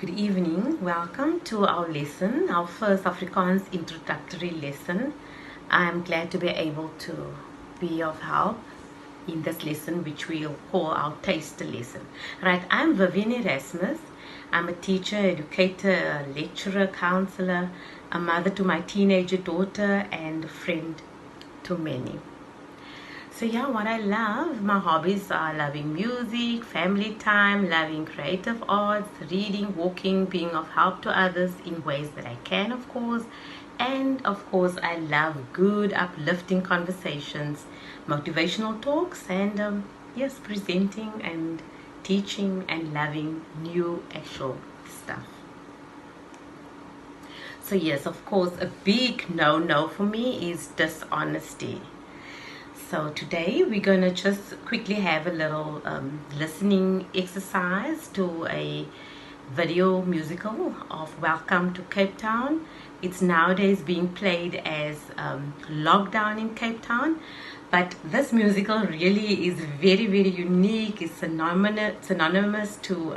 Good evening. Welcome to our lesson, our first Afrikaans introductory lesson. I am glad to be able to be of help in this lesson, which we'll call our taster lesson. Right, I'm Vivian Erasmus. I'm a teacher, educator, a lecturer, counselor, a mother to my teenager daughter, and a friend to many. So yeah, what I love, my hobbies are loving music, family time, loving creative arts, reading, walking, being of help to others in ways that I can, of course. And of course, I love good, uplifting conversations, motivational talks, and yes, presenting and teaching and loving new actual stuff. So yes, of course, a big no-no for me is dishonesty. So today we're going to just quickly have a little listening exercise to a video musical of Welcome to Cape Town. It's nowadays being played as Lockdown in Cape Town, but this musical really is very, very unique. It's synonymous to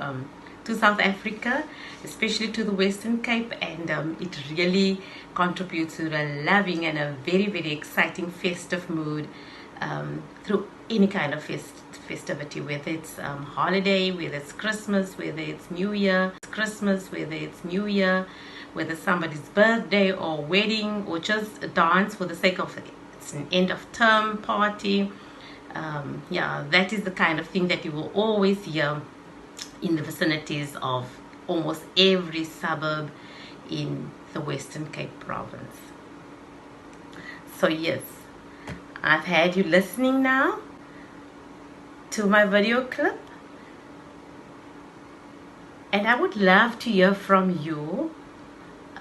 South Africa, especially to the Western Cape, and it really contributes to a loving and a very, very exciting festive mood through any kind of festivity, whether it's holiday, whether it's Christmas, whether it's New Year, whether somebody's birthday or wedding, or just a dance for the sake of it. It's an end of term party. Yeah, that is the kind of thing that you will always hear in the vicinities of almost every suburb in the Western Cape province. So yes, I've had you listening now to my video clip, and I would love to hear from you.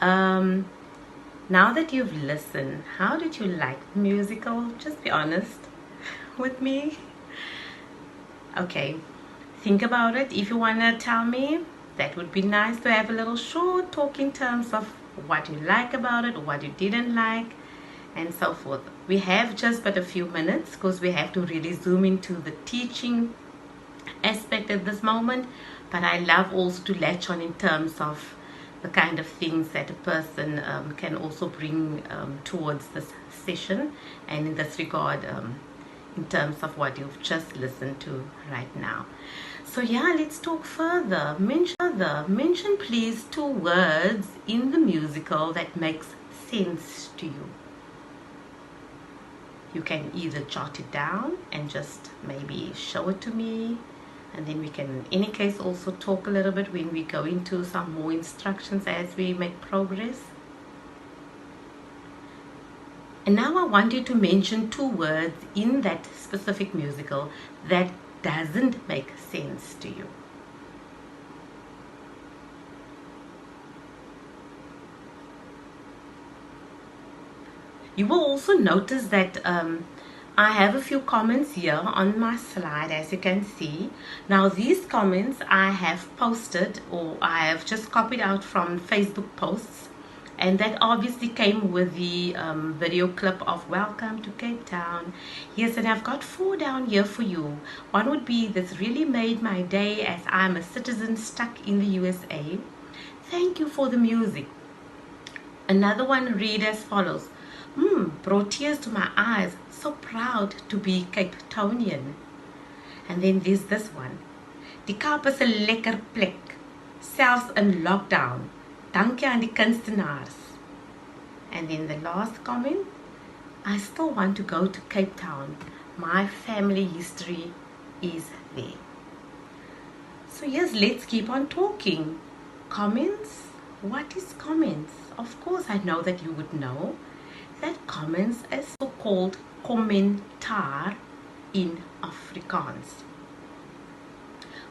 Now that you've listened, how did you like the musical? Just be honest with me. Okay, think about it. If you want to tell me, that would be nice to have a little short talk in terms of what you like about it, or what you didn't like, and so forth. We have just but a few minutes because we have to really zoom into the teaching aspect at this moment, but I love also to latch on in terms of the kind of things that a person can also bring towards this session, and in this regard in terms of what you've just listened to right now. So yeah, let's talk further. Mention please 2 words in the musical that makes sense to you. You can either jot it down and just maybe show it to me, and then we can in any case also talk a little bit when we go into some more instructions as we make progress. And now I want you to mention 2 words in that specific musical that doesn't make sense to you. You will also notice that I have a few comments here on my slide, as you can see. Now these comments I have posted, or I have just copied out from Facebook posts, and that obviously came with the video clip of Welcome to Cape Town. Yes, and I've got 4 down here for you. One would be, this really made my day as I'm a citizen stuck in the USA. Thank you for the music. Another one read as follows. Brought tears to my eyes, so proud to be Cape Townian. And then there's this one. Die Kaap is 'n lekker plek, selfs in lockdown. Dankie aan die kunstenaars. And then the last comment, I still want to go to Cape Town. My family history is there. So yes, let's keep on talking. Comments? What is comments? Of course, I know that you would know that comments is so-called commentaar in Afrikaans.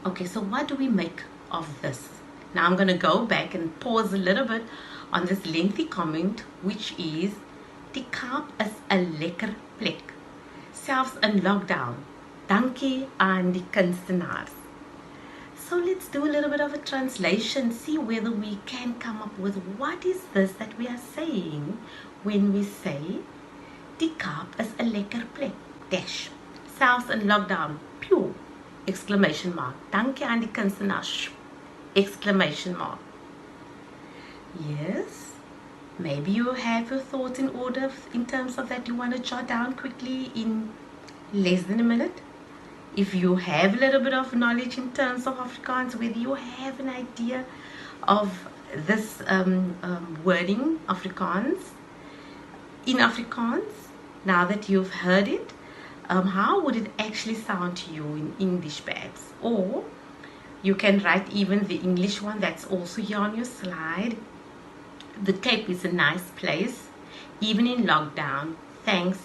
Okay, so what do we make of this? Now I'm going to go back and pause a little bit on this lengthy comment, which is, Die Kaap is 'n lekker plek, selfs in lockdown. Dankie aan die kunstenaars. So let's do a little bit of a translation, see whether we can come up with what is this that we are saying when we say Die Kaap is 'n lekker plek, dash, selfs in lockdown, pew, exclamation mark, dankie aan die kunstenaars. exclamation mark. Yes, maybe you have your thoughts in order in terms of that you want to jot down quickly in less than a minute. If you have a little bit of knowledge in terms of Afrikaans, whether you have an idea of this wording Afrikaans, in Afrikaans, now that you've heard it, how would it actually sound to you in English perhaps? Or you can write even the English one that's also here on your slide. The Cape is a nice place, even in lockdown, thanks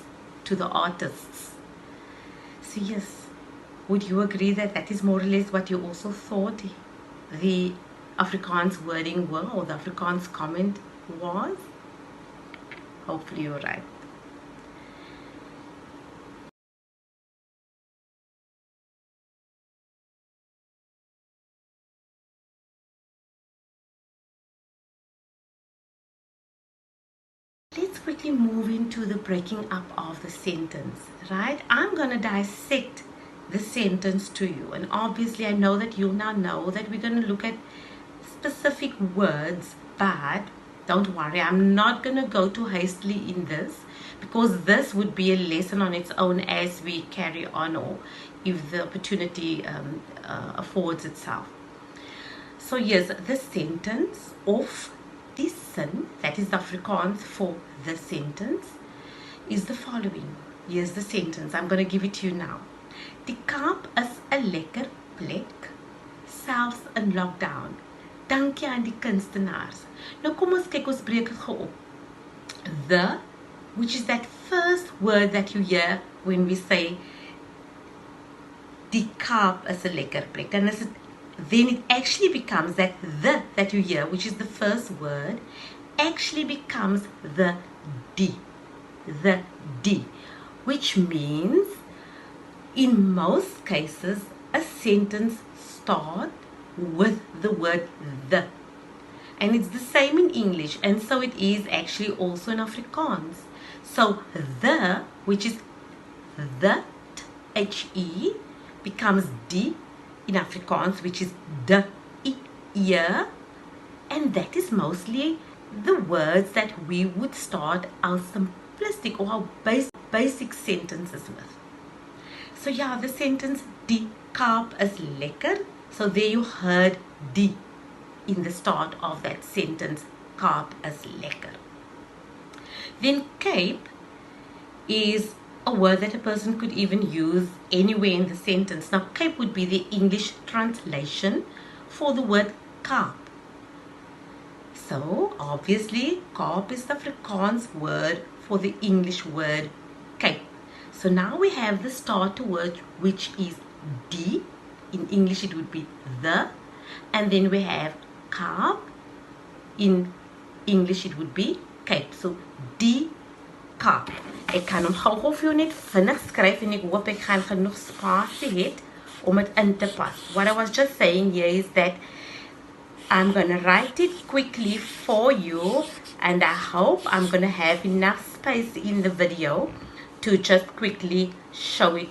to the artists. So yes, would you agree that that is more or less what you also thought the Afrikaans wording were, or the Afrikaans comment was? Hopefully you're right. Let's quickly move into the breaking up of the sentence, right? I'm going to dissect the sentence to you, and obviously I know that you'll now know that we're going to look at specific words, but don't worry, I'm not going to go too hastily in this, because this would be a lesson on its own as we carry on, or if the opportunity affords itself. So yes, the sentence of die sin, that is the Afrikaans for the sentence, is the following. Here's the sentence. I'm going to give it to you now. Die Kaap is 'n lekker plek, selfs in lockdown. Dankie aan die kunstenaars. Nou kom ons kyk, ons breek dit gou op. The, which is that first word that you hear when we say die Kaap is 'n lekker plek. Then it actually becomes that you hear, which is the first word, actually becomes the D, which means in most cases a sentence starts with the word the, and it's the same in English, and so it is actually also in Afrikaans. So the, which is the, H-E, becomes D in Afrikaans, which is de, ear, and that is mostly the words that we would start our simplistic or our basic sentences with. So yeah, the sentence die Kaap is lekker. So there you heard die in the start of that sentence, Kaap is lekker. Then Cape is a word that a person could even use anywhere in the sentence. Now, Cape would be the English translation for the word Kaap. So, obviously, Kaap is the Afrikaans word for the English word Cape. So now we have the starter word, which is die. In English, it would be the. And then we have Kaap. In English, it would be Cape. So, die Kaap. Ek kan hom gou vir jou net vinnig skryf, en ek hoop ek gaan genoeg spasie het om dit in te pas. What I was just saying here is that I'm going to write it quickly for you, and I hope I'm going to have enough space in the video to just quickly show it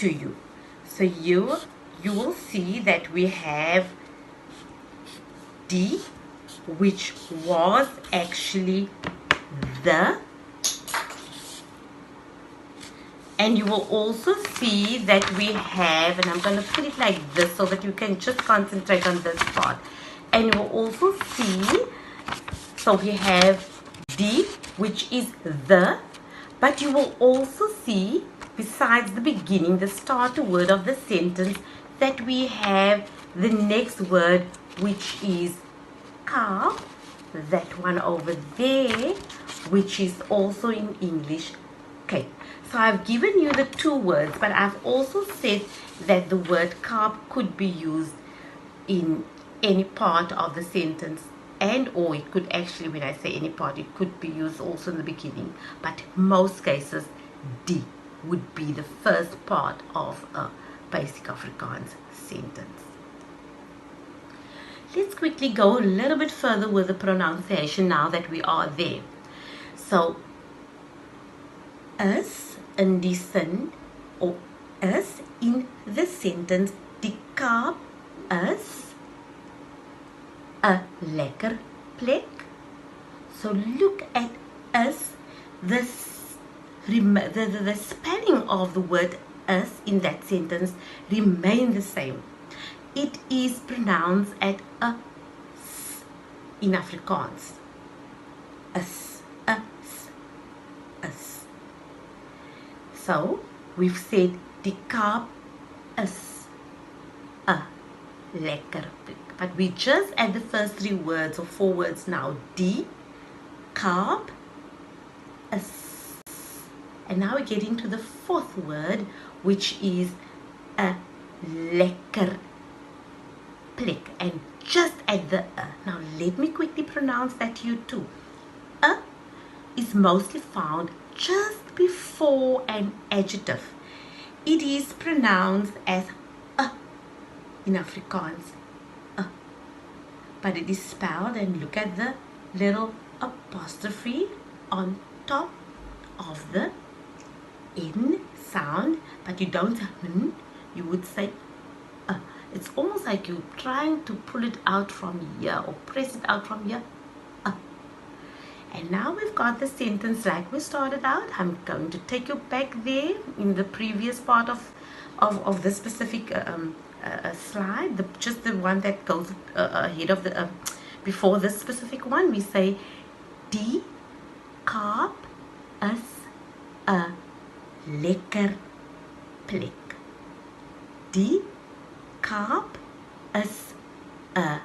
to you. So you will see that we have D, which was actually the. And you will also see that we have, and I'm going to put it like this so that you can just concentrate on this part. And you will also see, so we have D, which is the, but you will also see, besides the beginning, the starter word of the sentence, that we have the next word, which is Kaap, that one over there, which is also in English, Cape. So I've given you the two words, but I've also said that the word Kaap could be used in any part of the sentence, and or it could actually, when I say any part, it could be used also in the beginning, but most cases D would be the first part of a basic Afrikaans sentence. Let's quickly go a little bit further with the pronunciation now that we are there. So is in die sin, or is in the sentence, die Kaap is lekker plek. So look at us. The spelling of the word us in that sentence remain the same. It is pronounced as a s in Afrikaans. Us, us, us. So we've said die Kaap is 'n lekker plek. But we just add the first 3 words or 4 words now. Die Kaap is. And now we're getting to the 4th word, which is a lekker plek. And just add the a. Now let me quickly pronounce that to you too. A is mostly found just before an adjective. It is pronounced as a in Afrikaans. A. But it is spelled, and look at the little apostrophe on top of the N sound, but you don't say n, you would say a. It's almost like you're trying to pull it out from here or press it out from here. A. And now we've got the sentence like we started out. I'm going to take you back there in the previous part of this specific slide, just the one that goes ahead of the before this specific one. We say die Kaap is 'n lekker plek. Die Kaap is 'n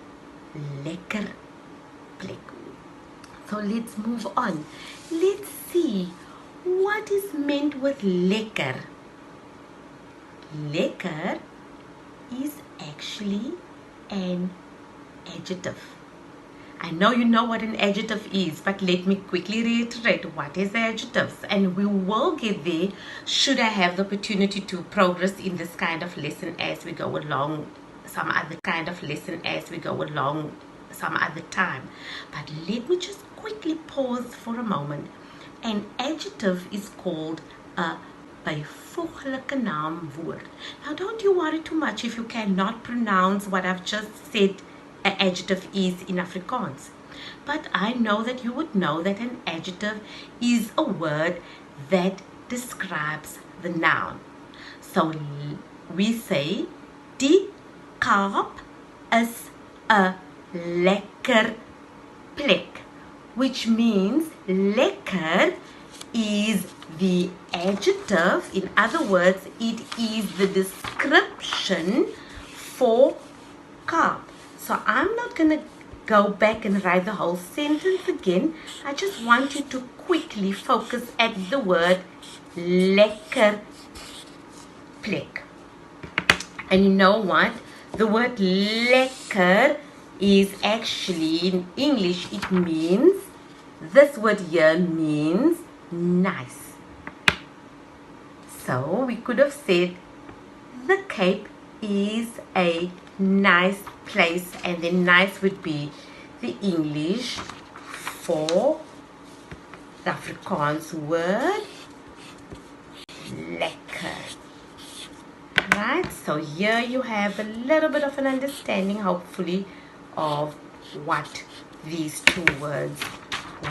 lekker plek. So let's move on. Let's see what is meant with lekker. Lekker is actually an adjective. I know you know what an adjective is, but let me quickly reiterate what is adjectives, and we will get there should I have the opportunity to progress in this kind of lesson as we go along, some other kind of lesson as we go along some other time. But let me just quickly pause for a moment. An adjective is called a byvoeglike naamwoord. Now don't you worry too much if you cannot pronounce what I've just said an adjective is in Afrikaans. But I know that you would know that an adjective is a word that describes the noun. So we say die Kaap is 'n lekker plek, which means lekker is the adjective. In other words, it is the description for Kaap. So I'm not going to go back and write the whole sentence again. I just want you to quickly focus at the word lekker plek. And you know what? The word lekker is actually in English, it means, this word here means nice. So we could have said the Cape is a nice place, and then nice would be the English for the Afrikaans word lekker. Right, so here you have a little bit of an understanding, hopefully, of what these 2 words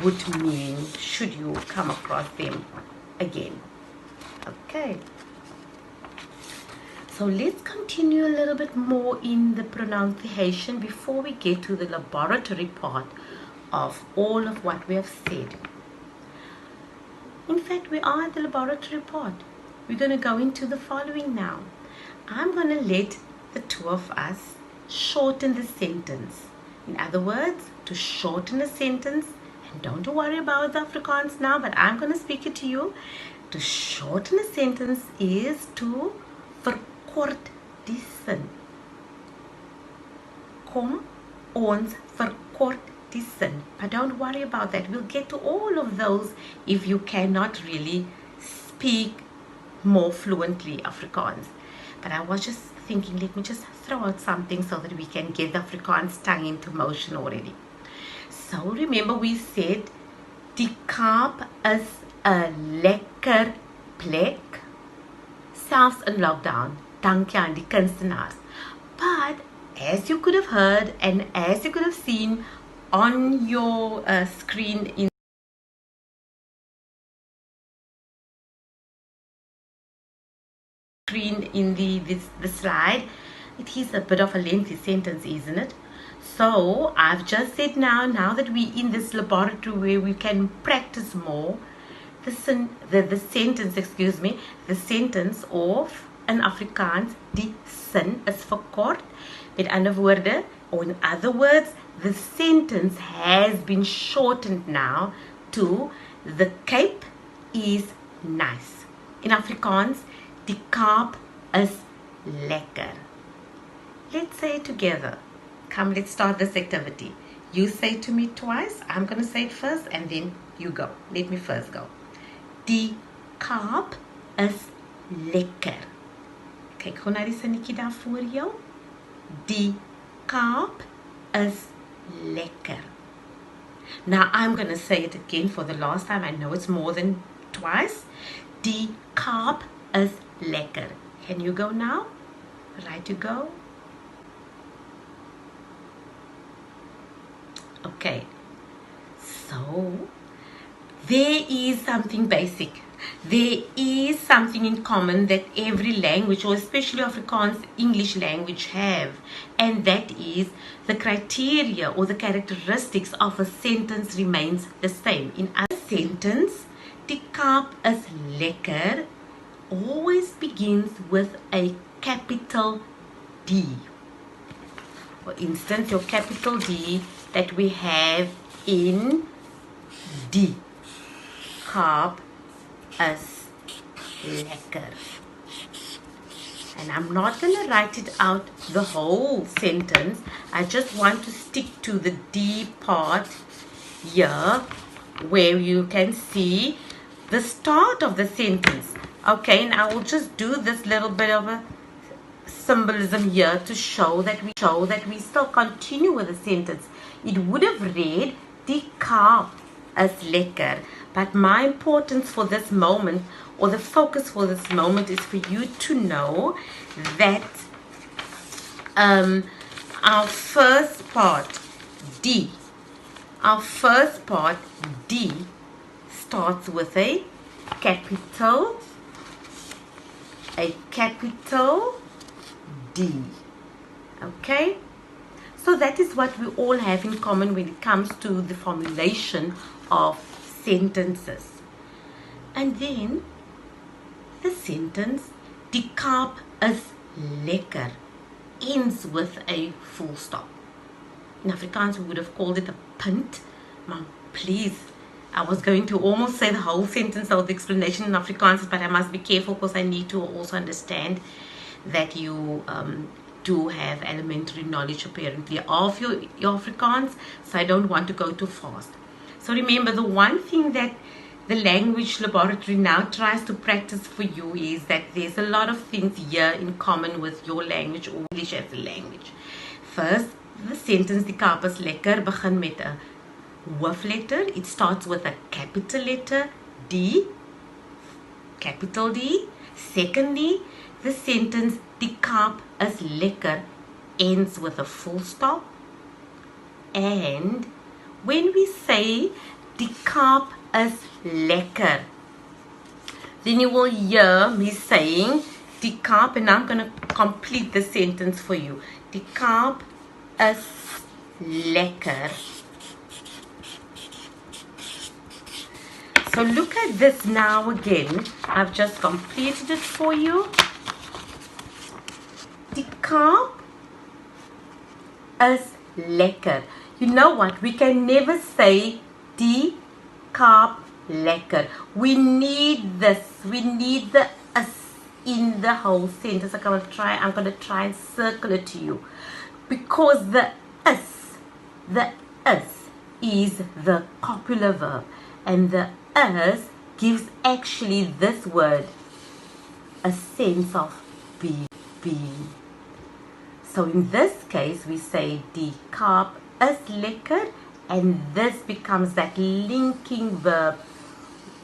would mean should you come across them again. Okay, so let's continue a little bit more in the pronunciation before we get to the laboratory part of all of what we have said. In fact, we are at the laboratory part. We're going to go into the following now. I'm going to let the 2 of us shorten the sentence. In other words, to shorten a sentence, and don't worry about the Afrikaans now, but I'm going to speak it to you. To shorten a sentence is to verkort die sin. Kom ons verkort die sin. But don't worry about that. We'll get to all of those if you cannot really speak more fluently Afrikaans. But I was just thinking, let me just throw out something so that we can get the Afrikaans tongue into motion already. So remember we said die Kaap is 'n lekker plek, selfs in lockdown. Dankie aan die kunstenaars. But as you could have heard and as you could have seen, on your screen in the slide, it is a bit of a lengthy sentence, isn't it? So I've just said now that we're in this laboratory where we can practice more, the sentence, the sentence of in Afrikaans, die sin is verkort. Met ander woorde, or in other words, the sentence has been shortened now to the Cape is nice. In Afrikaans, die Kaap is lekker. Let's say it together. Come, let's start this activity. You say to me twice. I'm going to say it first and then you go. Let me first go. Die Kaap is lekker. Kyk gou na die sinnetjie daar voor jou. Die Kaap is lekker. Now I'm going to say it again for the last time. I know it's more than twice. Die Kaap is lekker. Can you go now? Right to go? Okay. So there is something basic. There is something in common that every language, or especially Afrikaans English language, have, and that is the criteria or the characteristics of a sentence remains the same. In a sentence, die Kaap is lekker always begins with a capital D. For instance, your capital D that we have in die Kaap is lekker. And I'm not going to write it out the whole sentence. I just want to stick to the D part here where you can see the start of the sentence. Okay, and I will just do this little bit of a symbolism here to show that we still continue with the sentence. It would have read die Kaap is lekker, but my importance for this moment, or the focus for this moment, is for you to know that our first part D starts with a capital D. Okay, so that is what we all have in common when it comes to the formulation of sentences. And then the sentence die Kaap is lekker ends with a full stop. In Afrikaans we would have called it a punt. Mom, please, I was going to almost say the whole sentence or the explanation in Afrikaans, but I must be careful because I need to also understand that you do have elementary knowledge apparently of your Afrikaans, so I don't want to go too fast. So remember, the one thing that the language laboratory now tries to practice for you is that there's a lot of things here in common with your language or English as a language. First, the sentence die Kaap is lekker begin met a hoofletter. It starts with a capital letter D, capital D. Secondly, the sentence die Kaap is lekker ends with a full stop. And when we say die Kaap is lekker, then you will hear me saying die Kaap, and I'm going to complete the sentence for you. Die Kaap is lekker. So look at this now again. I've just completed it for you. Die Kaap is lekker. You know what? We can never say die Kaap lekker. We need this. We need the is in the whole sentence. I'm going to try and circle it to you, because the is the copular verb, and the is gives actually this word a sense of being. So in this case we say die Kaap is lekker, and this becomes that linking verb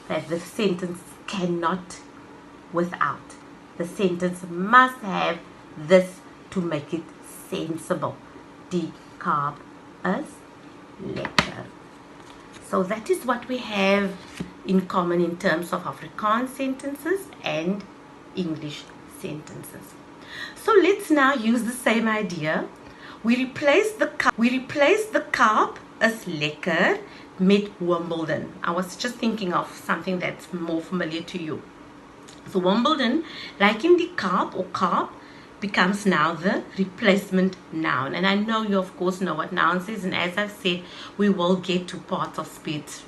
that the sentence cannot without. The sentence must have this to make it sensible. Die Kaap is lekker. So that is what we have in common in terms of Afrikaans sentences and English sentences. So let's now use the same idea. We replace the Kaap as lekker met Wimbledon. I was just thinking of something that's more familiar to you. So Wimbledon, like in the Kaap or Kaap, becomes now the replacement noun. And I know you of course know what nouns is, and as I've said, we will get to parts of speech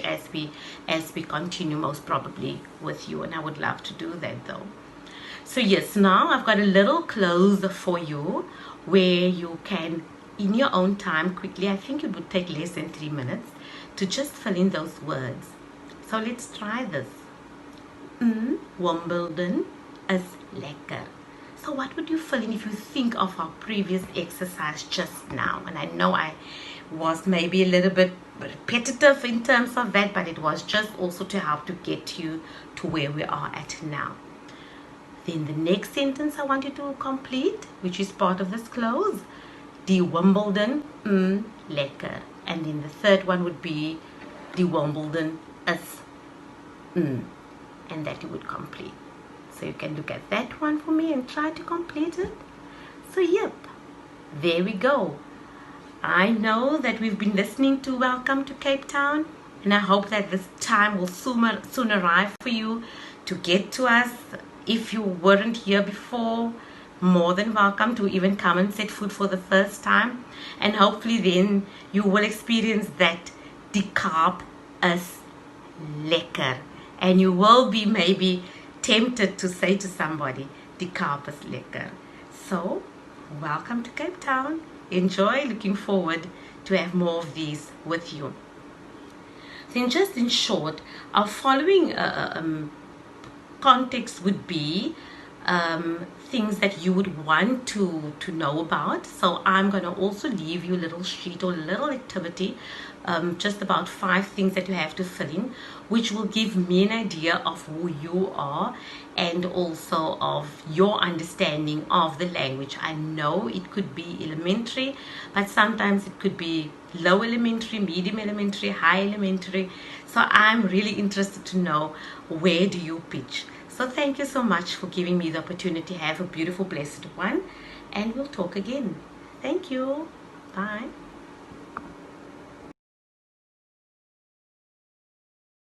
as we continue, most probably with you, and I would love to do that though. So yes, now I've got a little cloze for you where you can, in your own time, quickly, I think it would take less than 3 minutes, to just fill in those words. So let's try this. Wimbledon is lekker. So what would you fill in if you think of our previous exercise just now? And I know I was maybe a little bit repetitive in terms of that, but it was just also to help to get you to where we are at now. Then the next sentence I want you to complete, which is part of this close, die Wimbledon lekker. And then the third one would be die Wimbledon is and that you would complete. So you can look at that one for me and try to complete it. So yep, there we go. I know that we've been listening to Welcome to Cape Town, and I hope that this time will soon arrive for you to get to us. If you weren't here before, more than welcome to even come and set foot for the first time, and hopefully then you will experience that die Kaap is lekker, and you will be maybe tempted to say to somebody, die Kaap is lekker. So, welcome to Cape Town. Enjoy. Looking forward to have more of these with you. Then just in short, our following context would be things that you would want to know about. So I'm going to also leave you a little sheet or a little activity, just about 5 things that you have to fill in, which will give me an idea of who you are and also of your understanding of the language. I know it could be elementary, but sometimes it could be low elementary, medium elementary, high elementary. So I'm really interested to know, where do you pitch? So thank you so much for giving me the opportunity. Have a beautiful, blessed one, and we'll talk again. Thank you. Bye.